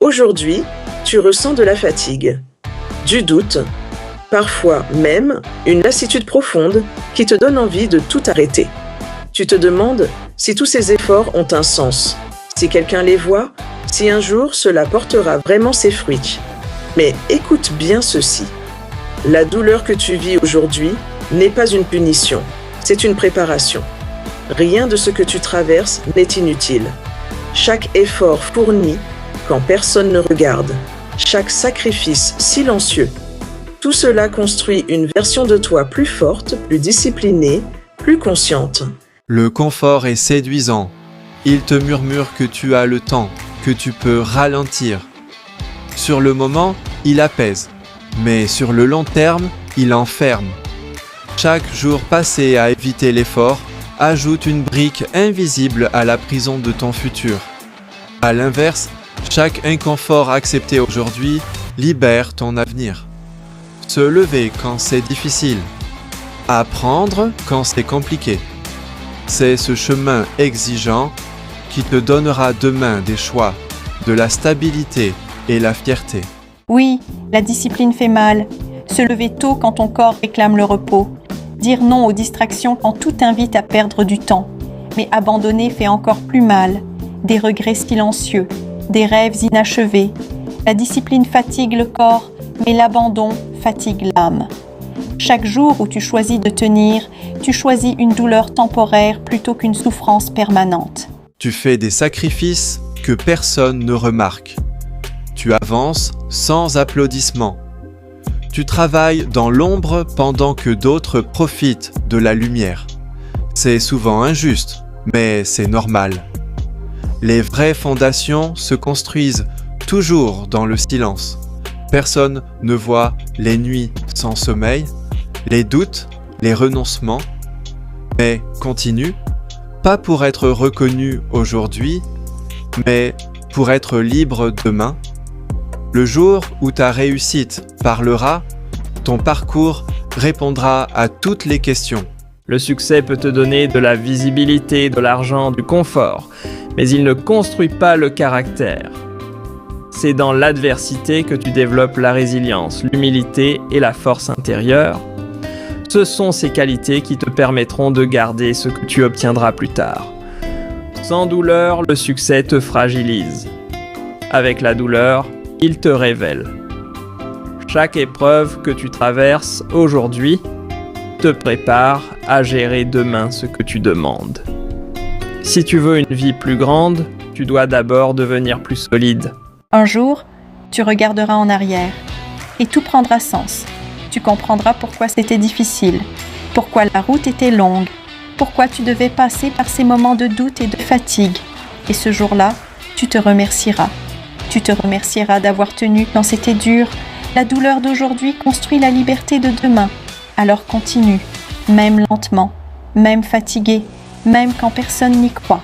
Aujourd'hui, tu ressens de la fatigue, du doute, parfois même une lassitude profonde qui te donne envie de tout arrêter. Tu te demandes si tous ces efforts ont un sens, si quelqu'un les voit, si un jour cela portera vraiment ses fruits. Mais écoute bien ceci. La douleur que tu vis aujourd'hui n'est pas une punition, c'est une préparation. Rien de ce que tu traverses n'est inutile. Chaque effort fourni quand personne ne regarde, chaque sacrifice silencieux, tout cela construit une version de toi plus forte, plus disciplinée, plus consciente. Le confort est séduisant. Il te murmure que tu as le temps, que tu peux ralentir. Sur le moment, il apaise, mais sur le long terme, il enferme. Chaque jour passé à éviter l'effort ajoute une brique invisible à la prison de ton futur. À l'inverse, chaque inconfort accepté aujourd'hui libère ton avenir. Se lever quand c'est difficile. Apprendre quand c'est compliqué. C'est ce chemin exigeant qui te donnera demain des choix, de la stabilité et la fierté. Oui, la discipline fait mal. Se lever tôt quand ton corps réclame le repos. Dire non aux distractions quand tout invite à perdre du temps. Mais abandonner fait encore plus mal. Des regrets silencieux, des rêves inachevés. La discipline fatigue le corps, mais l'abandon fatigue l'âme. Chaque jour où tu choisis de tenir, tu choisis une douleur temporaire plutôt qu'une souffrance permanente. Tu fais des sacrifices que personne ne remarque. Tu avances sans applaudissements. Tu travailles dans l'ombre pendant que d'autres profitent de la lumière. C'est souvent injuste, mais c'est normal. Les vraies fondations se construisent toujours dans le silence. Personne ne voit les nuits sans sommeil, les doutes, les renoncements. Mais continue, pas pour être reconnu aujourd'hui, mais pour être libre demain. Le jour où ta réussite parlera, ton parcours répondra à toutes les questions. Le succès peut te donner de la visibilité, de l'argent, du confort, mais il ne construit pas le caractère. C'est dans l'adversité que tu développes la résilience, l'humilité et la force intérieure. Ce sont ces qualités qui te permettront de garder ce que tu obtiendras plus tard. Sans douleur, le succès te fragilise. Avec la douleur, il te révèle. Chaque épreuve que tu traverses aujourd'hui te prépare à gérer demain ce que tu demandes. Si tu veux une vie plus grande, tu dois d'abord devenir plus solide. Un jour, tu regarderas en arrière et tout prendra sens. Tu comprendras pourquoi c'était difficile, pourquoi la route était longue, pourquoi tu devais passer par ces moments de doute et de fatigue. Et ce jour-là, tu te remercieras. Tu te remercieras d'avoir tenu quand c'était dur. La douleur d'aujourd'hui construit la liberté de demain. Alors continue, même lentement, même fatigué, même quand personne n'y croit.